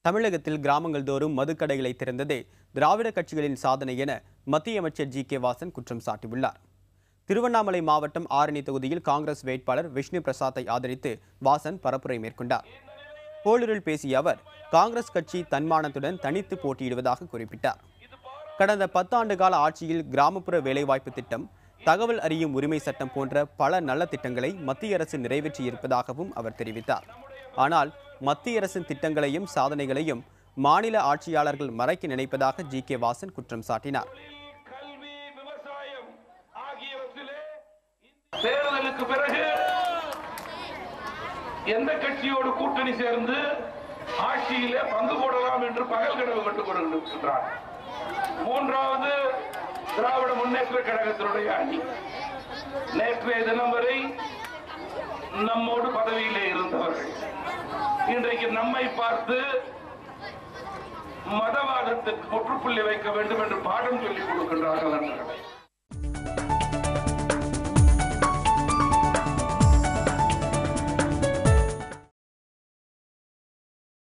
தமிழகத்தில் கிராமங்கள் தோறும் மதுக்கடைகளை திறந்ததே திராவிட கட்சிகளின் சாதனை என மத்திய அமைச்சர் ஜி.கே. வாசன் குற்றம் சாட்டியுள்ளார். திருவண்ணாமலை மாவட்டம் ஆரணி தொகுதியில் காங்கிரஸ் வேட்பாளர் விஷ்ணு பிரசாத்தை ஆதரித்து வாசன் பரப்புரை மேற்கொண்டார். போலூரில் பேசிய அவர், காங்கிரஸ் கட்சி தன்மானத்துடன் தனித்து போட்டியிடுவதாக குறிப்பிட்டார். கடந்த 10 ஆண்டு கால ஆட்சியில் கிராமப்புற வேலைவாய்ப்பு திட்டம், தகவல் அறியும் உரிமை சட்டம் போன்ற பல நல்ல திட்டங்களை மத்திய அரசு நிறைவேற்றியிருப்பதாகவும் அவர் தெரிவித்தார். ஆனால் மத்திய அரசின் திட்டங்களையும் சாதனைகளையும் மாநில ஆட்சியாளர்கள் மறைக்க நினைப்பதாக ஜி.கே. வாசன் குற்றம் சாட்டினார். தேர்தலுக்கு பிறகு எந்த கட்சியோடு கூட்டணி சேர்ந்து ஆட்சியிலே பங்கு போடலாம் என்று பகல் கனவு கண்டுக் கொண்டிருக்கின்றார். மூன்றாவது திராவிட முன்னேற்ற கழகத்தினுடைய அணி நேற்றைய தினம் வரை நம்மோடு பதவியிலே இருந்தவர்கள் இன்றைக்கு நம்மை பார்த்து மதவாதத்திற்கு முற்றுப்புள்ளி வைக்க வேண்டும் என்று பாடம் சொல்லிக் கொடுக்கின்றார்கள்.